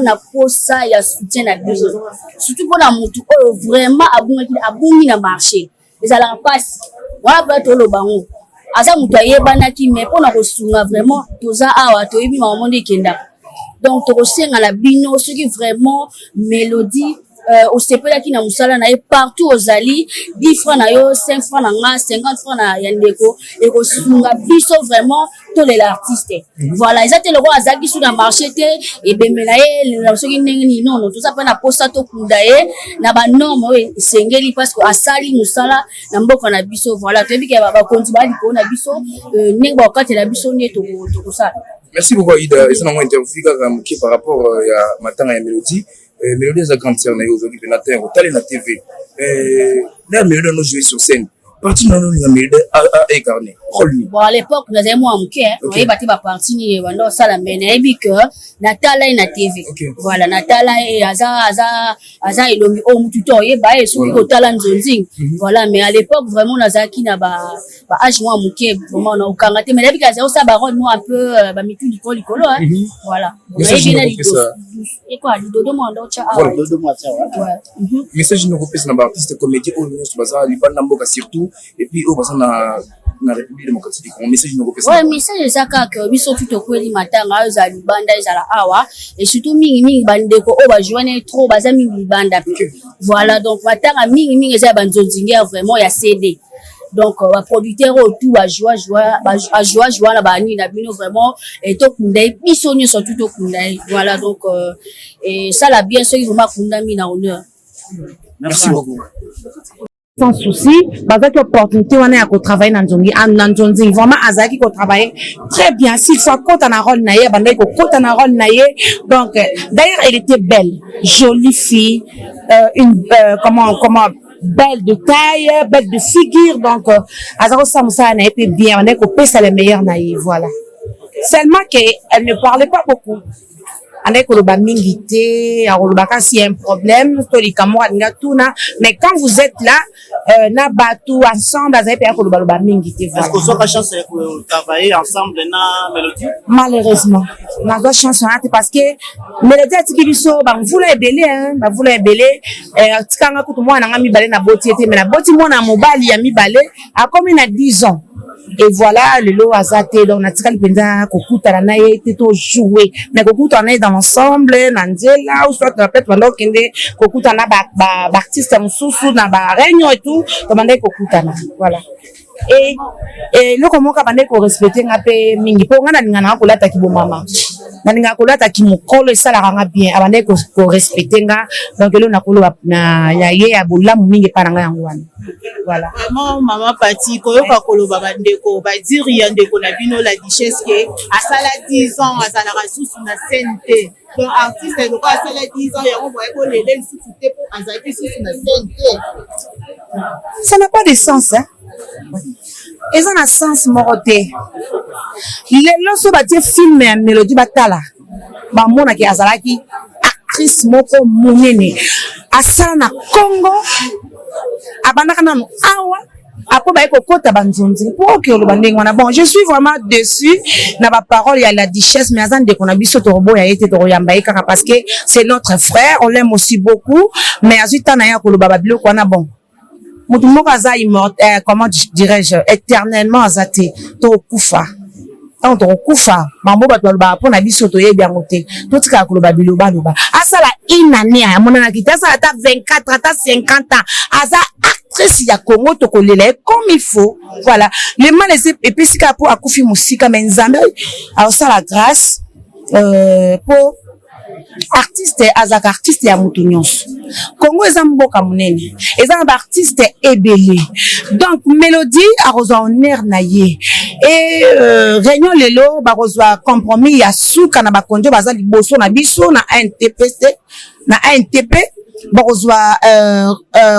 na posa ya soutien na biso surtout pour la mutu vraiment abungi na marché ça leur passe voilà peut être le bango aza mutu ayebanaki mais pour na kosunga vraiment toza awa toyebi maman de kenda donc tokosenga na bino soki vraiment mélodie osepelaki na musala na ye partout ozali 10 francs na yo 5 francs na nga 50 francs na yandeko ekosunga biso vraiment to l'artiste voilà ezate loko azaki sur na marché te ebemela ye soki ndenge ni non toza pa na posta to kunda ye na ba norme esengeli parce que asali musala na mboka na biso voilà toyebi ke ba konti ba liko na biso ndenge ba okate na biso ne to kosala. Merci beaucoup Ida, c'est un interview par rapport à matanga ya mélodie. Mélodie est grande sœur aujourd'hui de la terre au télé na TV. La mélodie nous jouer sur scène. Parti dans la mélodie a incarné. Bon à l'époque nous avons moi muke, on est battu ba parti ni wando sala mena ebi que Natala na TV. Voilà Natala et aza elongi o mutu to yeba e soki ko tala nzonzing. Voilà mais à l'époque vraiment nazaki na ba âge moi muke vraiment na okanga te mais ebi que ça ba rôle moi un peu ba mitu likolo voilà. Et quoi dodo mo ndo cha voilà dodo mo cha ouais. Message nous repose na ba artiste comédien au nous baza libanda mboka surtout et puis au baza na République démocratique on message nous repose ouais message ça ka biso tout kweli matanga za libanda ezala awa et surtout mingi bandeko o ba joindre trop baza mingi libanda voilà donc matanga mingi eza banzonzinga vraiment ya CD donc ba producteur autour ba joie na bani na bino vraiment et to kundai biso nyo surtout to kundai voilà donc et ça la bien ceux qui vont kunda mi na honneur. Merci beaucoup. sans souci, bazaki opportunité wana ya kotravailler na nzongi na nzonzi vraiment azaki kotravailler très bien s'il faut kota na rôle na ye bandaki kokota na rôle na ye donc d'ailleurs elle était belle jolie fille comment belle de taille belle de figure donc azako samusa na était bien bandaki kopesa le meilleur na ye voilà seulement que elle ne parlait pas beaucoup avec le mingi te akolobaka s'il y a un problème tolikamoo alinga tuna mais quand vous êtes là na batou ensemble azali pe akoloba mingi te voilà. Est-ce que vous avez la chance de travailler ensemble na Mélodie? Malheureusement nazwa chance wana te parce que Mélodie atiki biso bamvula ebele atikanga kutu mwana nanga mibale na boti ete mais na boti mwana mobali ya mibale akomi na 10 ans et voilà le lot azate donc natikali penza kokutana na ye te to jouer mais kokutana na dans l'ensemble na nzela ou soit peut-être pendant kende kokutana ba artiste mususu na ba réunion et tout demandé kokutana voilà et le comment ka bande ko respecter ngape mingi po ngana ngana ko lata ki bo mama na ninga ko lata ki mukolo esala nga bien abande ko respecter nga donc le na kolo na ya ye ya bolamu mingi paranga yango wana voilà maman Pati koyoka koloba bandeko ba dire ya ndeko na bino la duchesse ke asala 10 ans asala rasusu na scène donc artiste le quoi asala 10 ans ya on voit ko lele susu te po azaki susu na scène ça n'a pas de sens hein. Ils ont un sens moroté. Les lorsque batie film et Mélodie batala, ba mona ki azalaki actrice moko munene. Asala na Congo, abandaka na awa. Après ba eko kota banzonzi pour que le banding wana bon je suis vraiment déçu na ba parole ya la duchesse mais azan de kona biso torobo ya été toroyamba kaka parce que c'est notre frère on l'aime aussi beaucoup mais azita na ya ko lo babilo kwana bon mutu moko aza immortel comment dirais-je éternellement azate to kufa tant to kufa mambo bato ba pona biso to yebi yango te to tika ko lo babilo baloba asala une année ya monana kitasa ata 24 ata 50 ans aza actrice ya Congo to kolela comme il faut voilà le mal et puis sika po akufi musika mais nzambe a ça la grâce pour artiste azaka artiste ya mutu nyonso Congo eza mboka munene eza ba artiste ebele donc Mélodie a reçoit honneur na ye et réunion lelo ba reçoit compromis ya suka na ba konjo baza liboso na biso na ANTP ba reçoit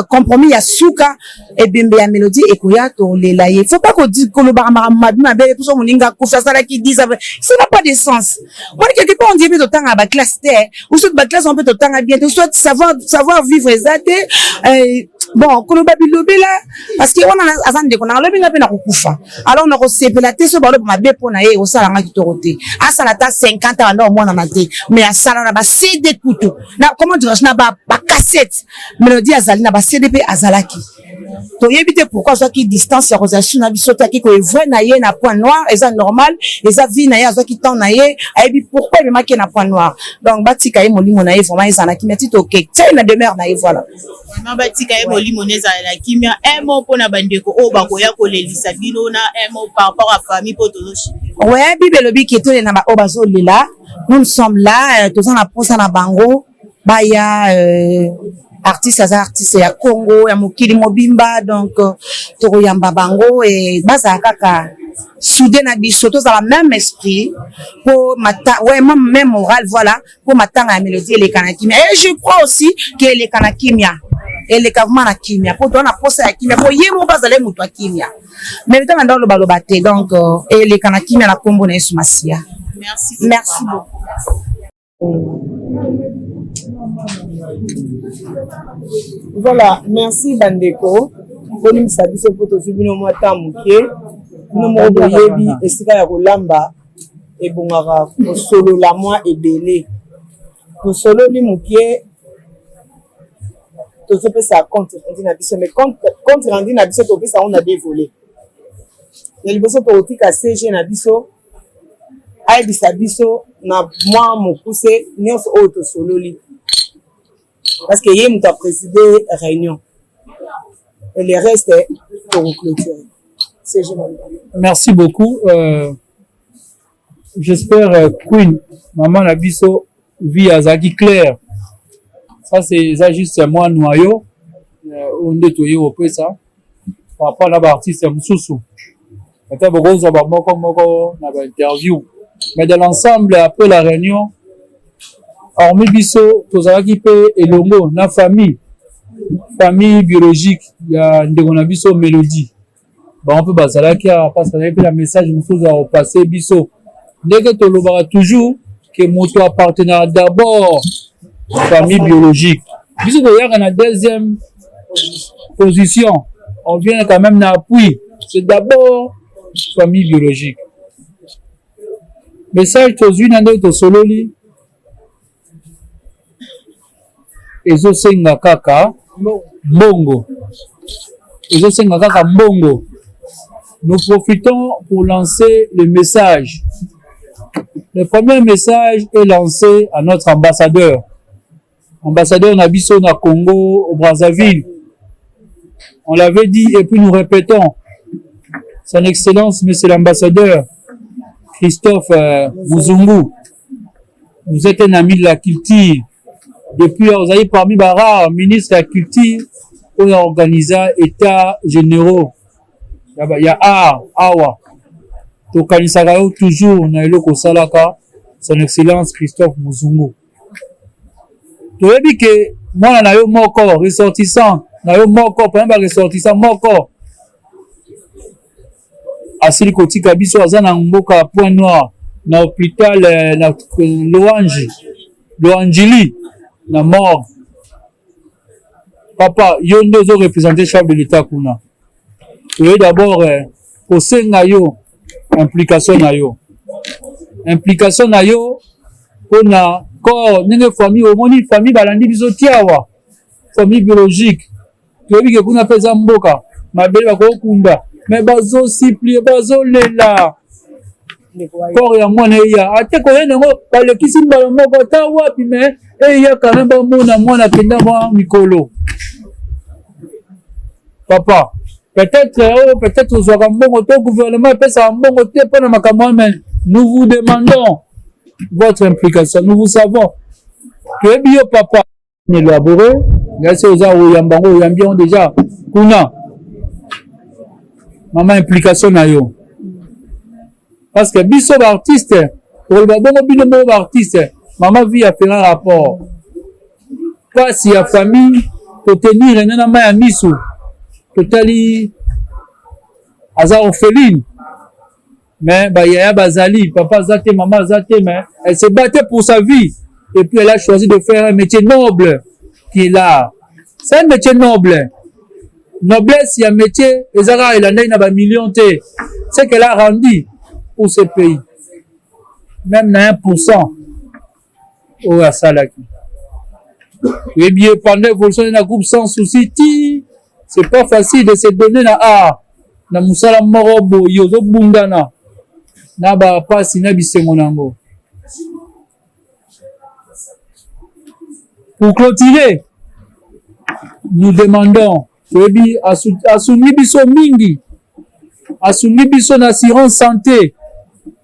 compromis ya suka et bembe ya Mélodie ekoya to lela ye faut pas qu'on dise que le barama maduna be tout ça moninga kufa sala qui dit ça n'a pas de sens moi quelque part on dit peut autant à ba classe ou soit ba classe on peut autant à bien soit savoir vivre exacte bon ko babilobe là parce que on a azan de ko na lobi ngape na kufa alors on a resepela te so ba lo mabe pona ye o sala nga kitorote asala ta 50 ans ndo mona na te mais asala na ba CD kutu na comment dire na ba cassette Mélodie azali na ba CDP azalaki to yebite pourquoi ça qui distance ya relation na biso ta ki ko vrai na ye na point noir eza normal eza vie na ye azo ki temps na ye ayebi pourquoi il marqué na point noir donc batika ye molimo na ye vraiment eza na kimia tito ke tell na demeure na ye voilà vraiment batika ye molimo neza na kimia un mot pona bandeko o bakoya ko lelisa bino na un mot par rapport à famille potoloshi ouais bibelo bi ki to na ba o bazo lela nous sommes là tous en aposa na bango baya artiste ya Congo ya mokili mobimba donc toroyamba bango et baza kaka soudé na biso tous à la même esprit pour ouais même moral voilà pour matanga ya Mélodie et les kanakimia et je crois aussi que les kanakimia et les kavuma na kimia pour donner posa ya kimia pour yemo bazale mutu ya kimia mais le temps dans le balobate donc et les kanakimia na kombo na Yesu Masia merci beaucoup. Voilà, merci Bandeko. Boni sabiso poto fibino mwata muke. Bino mo boyebi esika ya kolamba e bongaka ko solo la moi ebele. Ko solo ni muke to se pesa compte rendu na biso mais compte rendu na biso to pesa on a dévolé. Ya liboso to otika CG na biso ay bisabiso na moi mokuse nyonso o to solo li. Parce que hier, nous avons présidé réunion. Et le reste est pour clôturer. C'est génial. Merci beaucoup. J'espère Queen, maman Nabiso, vit à Zaki Claire. Ça, c'est juste moi, noyau. on est au ça par rapport à l'artiste Moussou. Peut-être beaucoup ça va na interview. Mais dans l'ensemble après la réunion, hormis biso tozalaki pe elongo na famille biologique ya ndeko na biso Mélodie. On peut bazalaki parce que la message Moussou a passé biso. Dès que tolobara toujours que moto appartenant d'abord famille biologique. Biso il y a la deuxième position. On vient quand même d'appui. C'est d'abord famille biologique. Message tozui na ndo sololi. Ezo senga kaka mbongo. Ezo senga kaka mbongo. Nous profitons pour lancer le message. Le premier message est lancé à notre ambassadeur. Ambassadeur Nabiso na Congo, au Brazzaville. On l'avait dit et puis nous répétons. Son Excellence, Monsieur l'ambassadeur Christophe Muzungu. Vous êtes un ami de la culture. Depuis, vous avez parmi les rares ministres de la culture pour organiser États généraux. Il y a Awa. Tokanisaka toujours na eloko salaka son excellence Christophe Muzungu. Toyebi ke mwana na yo moko ressortissant na yo moko pamba ressortissant moko asili kotika biso aza na mboka Point Noir na hôpital na Loangili na mort. Papa yo ndo zo représenter chef de l'état kuna. Toyebi d'abord kosenga yo implication na yo pona ko nenge famille omoni famille balandi biso tiawa famille biologique toyebi ke kuna pesa mboka mabele bakokunda mais bazo supplier bazo lela corps ya mwana ya ate ko yena ngo balekisi mbala moko ta wapi mais ya quand même ba mwana kenda mwa mikolo papa. Peut-être aux Ouagambongo, au gouvernement, mais nous vous demandons votre implication. Nous vous savons que bio papa élaboré, grâce aux Ouagambongo, Ouagambongo déjà, kuna, maman implication na yo. Parce que biso artiste, pour le babongo bino artiste, maman vit à faire un rapport. Pas si la famille peut tenir un nama à misu. Totali aza orpheline mais yaya bazali papa zate maman zate mais elle se battait pour sa vie et puis elle a choisi de faire un métier noble qui est là. C'est un métier noble. Noblesse, il y a un métier ezara il en a une million t. C'est qu'elle a rendu pour ce pays même na 1% au asalaki. Et bien pendant l'évolution de la groupe sans souci c'est pas facile de se donner na musala morobo yozo bundana na ba pasi na bisengo nango. Pour clôturer, nous demandons que asuni biso mingi, asuni biso na assurance santé,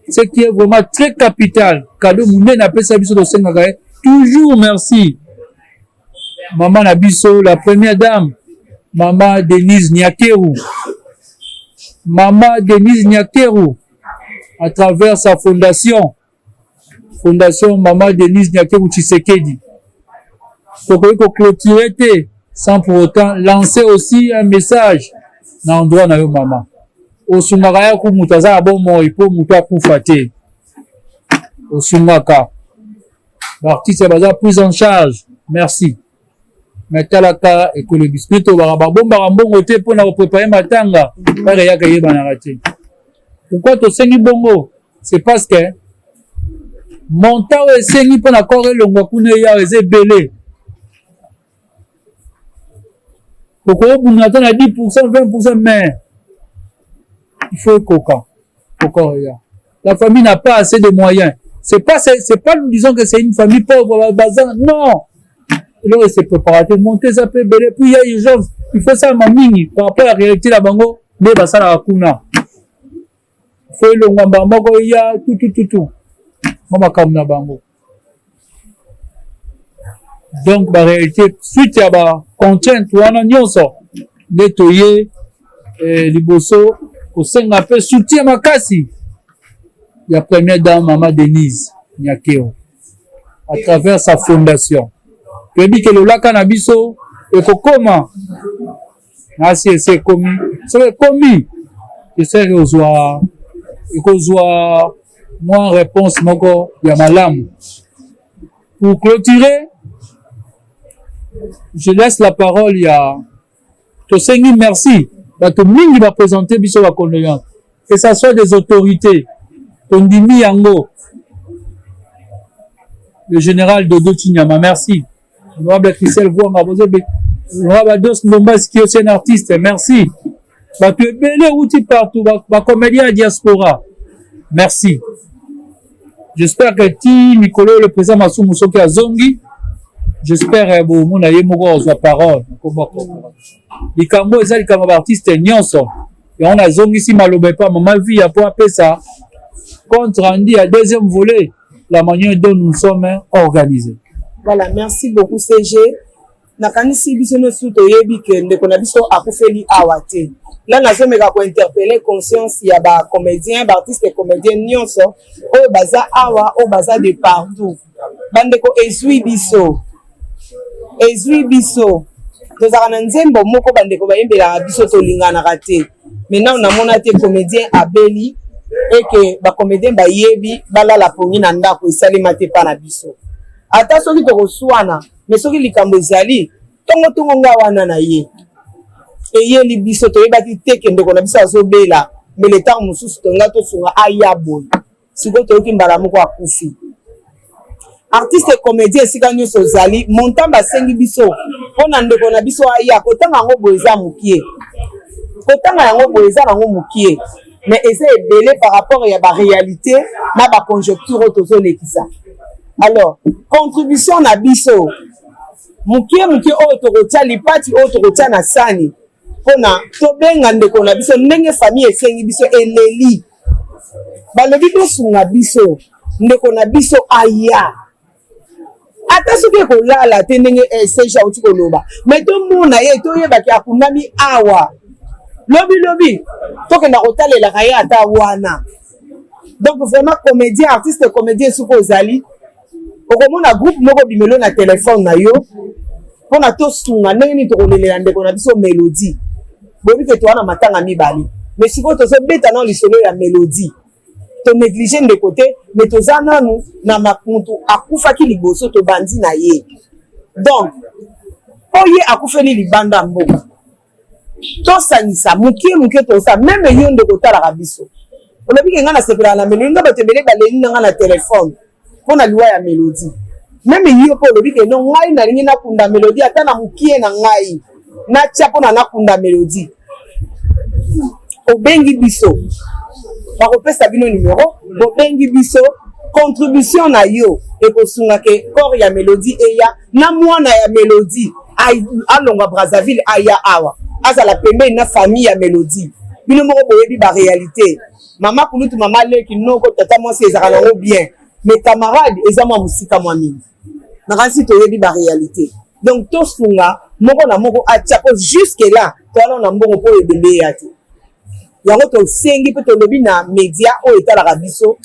ce qui est vraiment très capital. Cadeau mouné na pesa biso do senga toujours merci. Maman na biso la première dame Maman Denise Nyakeru. Maman Denise Nyakeru, à travers sa fondation Maman Denise Nyakeru Tshisekedi. Pour que clôturer sans pour autant lancer aussi un message dans l'endroit na yo maman. Osungaka ku mutaza bon moi pour muta kufate. Osungaka. L'artiste baza prise en charge. Merci. Metalaka et que le biscuit au barabomba mbongo te pour na préparer matanga par ya kaye banarate. Pourquoi to sengi bongo? C'est parce que montant et sengi pour na corps longo kuna ya ezebele. Pourquoi vous n'attendez à 10%, 20%, mais il faut coca. La famille n'a pas assez de moyens. C'est pas nous disons que c'est une famille pauvre, bazar, non. Là, c'est préparatif, monter ça peut belé, puis il y a urgence, il faut ça mamini, par rapport à la réalité la bango, mais ça la kuna. Il faut le ngamba moko il y a tout. Mama kamna bango. Donc, la réalité, suite à contrainte wana nyonso nde toye liboso kosenga mpe soutien makasi ya première dame Mama Denise Nyakeo à travers sa fondation. Toyebi ke lolaka na biso ekokoma nasi ese ekomi soki ekomi eseri ekozwa mwa réponse moko ya malamu. Pour clôturer, je laisse la parole à Tosengi. Merci. Bato mingi va présenter biso ba condoléances. Que ça soit des autorités. Tondimi Yango. Le général Dodo Chinyama. Merci. Honorable Christelle Vouanga. Honorable Dos Ndombas qui est un artiste. Merci. Bato ebele outi partout. Ba comédien à diaspora. Merci. J'espère que ti Mikolo le président Massou Moussoki Azongi. J'espère que vous avez la parole. Likambo eza likambo artiste nyonso. Et on a zongi si malobe pas ma vie a pour appeler ça. Compte rendu à deuxième volet, la manière dont nous sommes organisés. Voilà, merci beaucoup CG. Nakanisi biso no suto yebi ke ndeko na biso akufeli awate. Là nazo meka ko interpeller conscience ya ba comédien, ba artiste et comédien nyonso o baza awa o baza de partout. Bandeko ezui biso. Ezui biso. Tozaka na nzembo moko bandeko bayembela biso tolingana kate. Maintenant on a monate comédien abeli et que ba comédien bayebi bala la pongi na ndako esalema te pa na biso. Ata soki tokoswana mais soki likambo ezali tongo nga wana na ye. Eye li biso toyebaki te ke ndeko na biso azobela mais le temps mosusu tonga tosunga aya boy. Siko toyoki mbala moko akufi. Artiste et comédien esika nyonso ozali montamba asengi biso mpona ndeko na biso aya kotanga yango boye eza mokie. Kotanga yango boye eza nango mokie. Mais eza ebele par rapport ya baréalité na baconjoncture tozolekisa. Alors, contribution na biso mokie oyo tokotia lipati oyo tokotia na sani mpona tobenga ndeko na biso ndenge famille esengi biso eleli balobi tosunga biso ndeko na biso aya ata soki ekolala te ndenge seja uti koloba mais tomona ye toyebaki akundami awa lobi tokenda kotalelaka ye ata wana. Donc vraiment comédien artiste comédien soki ozali okomona groupe moko bimelo na téléphone na yo mpona tosunga ndenge nini tokolelela ndeko na biso mélodie boyebi ke towana matanga mibale mais sikoyo tozobeta na lisolo ya mélodie tonéglige ndeko te mais toza nanu na mutu akufaki liboso tobandi na ye. Donc oye akufeli libanda mboka tosangisa mokie tosa meme yo ndeko otalaka biso olobi ke nga nasepelaka na melodi nga bato ebele baleli na nga na telefone mpona liwa ya melodi meme yo mpo olobi ke no ngai nalingi nakunda melodi ata na mokie na ngai natya mpona nakunda melodi obengi biso bakopesa bino numero bobengi biso contribution na yo ekosunga ke corps ya melodi eya na mwana ya melodi alonga Brazzaville aya awa azala pembeni na famille ya melodi bino moko boyebi baréalité mama kulutu mama leki noko tata mwasi ezaka nango bien mes camarades eza mwa mosika mwa mingi nakanisi toyebi baréalité. Donc tosunga moko na moko atia po jusque là toala na mbongo po ebembe ya te yango tosengi mpe tolobi na média oyo etalaka biso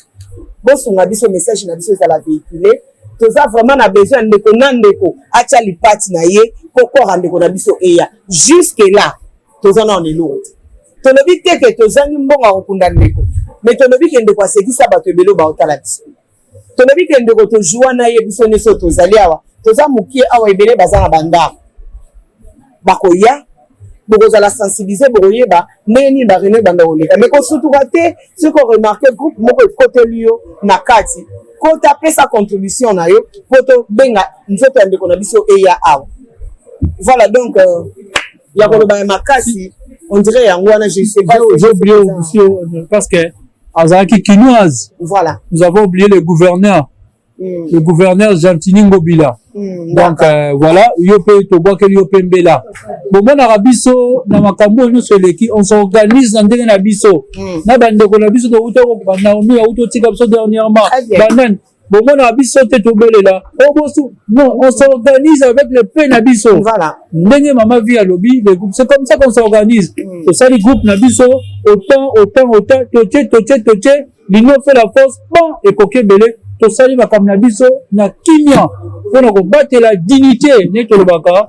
bosunga biso message na biso ezala véhiculé toza vraiment na besoin ndeko na ndeko atia lipati na ye kokora ndeko na biso eya jusque là toza na onelo tolobi te ke tozangi mbongo akokunda ndeko mais tolobi ke ndeko asekisa bato ebele baotala biso tolobi ke ndeko tozwa na ye biso nyonso tozali awa toza mokie awa ebele baza na bandako bakoya bokozala sensibiliser bokoyeba ndenge nini barene banda koleka mais kosutuka te soki oremarke groupe moko ekoteli yo na kati kota pesa contribution na yo po tobenga nzoto ya ndeko na biso eya awa. Voilà donc ya koloba ya makasi on dirait yango wana je sais pas j'ai oublié aussi parce que azalaki kinoise. Voilà, nous avons oublié le gouverneur le gouverneur Gentini Ngobila. Donc voilà, yope toboke yope mbela. Bomona biso na makambo nyonso eleki on s'organise na ndenge na biso. Na bandeko na biso to uto bana omi auto tika biso dernièrement. Banan bon on a biso te tobele là non on s'organise avec le pain na biso voilà ndenge mama vie à lobby les groupes c'est comme ça qu'on s'organise to ça les groupes na biso autant toche l'union fait la force bon et koke belé to sali makambo na biso na kimia pona ko battre la dignité ne to lobaka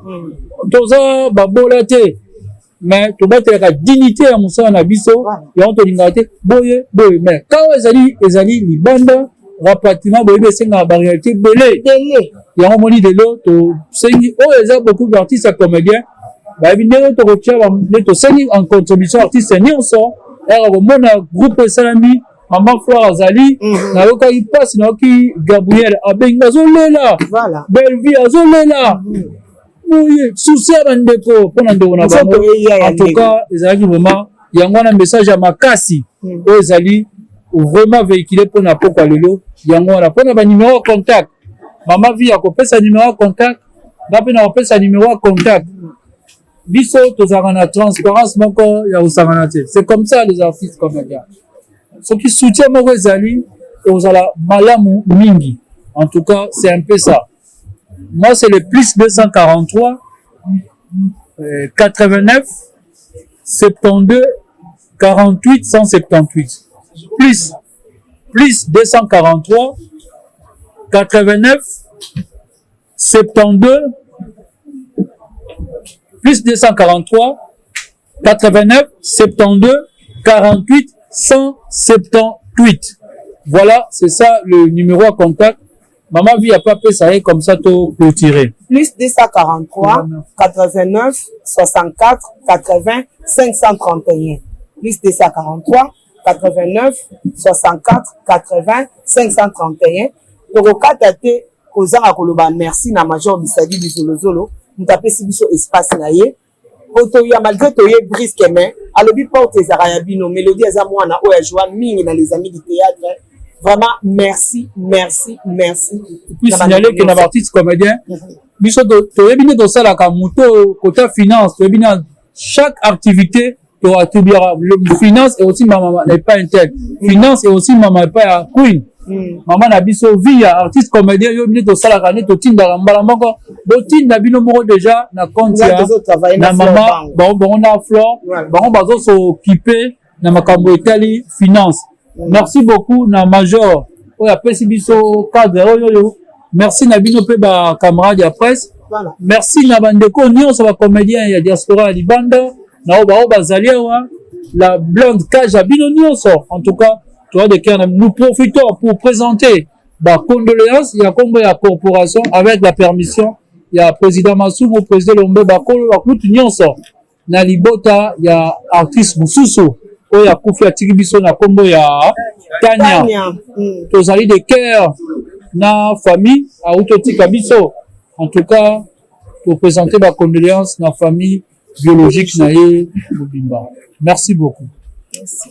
toza babola te mais to battre la dignité ya musala na biso ya on to linga te boye mais quand ezali libanda rapatriement boye besenga ba réalité belé ya on moni de l'eau to sengi eza beaucoup d'artistes à comédiens ba bindelo to kotia ba to sengi en contribution artiste nyonso era ko mona groupe salami Maman Flore Azali, na yoka il passe na ki Gabriel abenga azolela. Voilà. Belle vie azolela. Oui, souci à bandeko pona ndeko na bango. En tout cas, ezali vraiment yango na message ya makasi. O ezali vraiment véhiculé pona poko lelo. Yango na pona ba numéro contact. Maman vie akopesa numéro contact. Ngape na kopesa numéro contact. Biso tozaka na transparence moko ya usangana te. C'est comme ça les artistes comédiens. Ce qui soutient Moko Zali, Ozala Malamu Mingi. En tout cas, c'est un peu ça. Moi, c'est le plus 243, 89, 72, 48, 178. Plus 243, 89, 72, plus 243, 89, 72, 48, 178. Voilà, c'est ça le numéro à contact. Maman vie a pas fait ça comme ça tout clôturé. Plus 243 89 64 80 531. Plus 243 89 64 80 531. Tokokata te kozanga koloba merci na major Bisadi Bizolozolo. Mutapesi biso espace na ye. Otoya malgré toye brisque mais alobi porte ezara bino mélodie eza mwana oya joie mingi na les amis du théâtre vraiment merci puis signaler que na artiste comédien biso toye bino to sala ka moto côté finance toye bino chaque activité to atubira le finance et aussi maman n'est pas interne finance et aussi maman n'est pas queen maman na biso via artiste comédien yo bino to sala ka ne to tinda mbala moko do tinda bino moko déjà na compte ya na maman bon na Flore bon bazo s'occuper na makambo etali finance merci beaucoup na major oya pesi biso cadre oyo merci na bino pe ba camarade ya presse merci na bandeko nyonso ba comédien ya diaspora ya libanda na ba bazali wa la blonde cage ya bino nyonso en tout cas toi de cœur nous profitons pour présenter ba condoléances ya Congo ya corporation avec la permission ya président Masumu président Lombe ba kolo ba kutu nyonso na libota ya artiste mususu oya kufi atiki biso na Congo ya Tania tozali de cœur na famille a utotika biso en tout cas pour présenter ba condoléances na famille biologique na ye Bobimba. Merci beaucoup. Merci.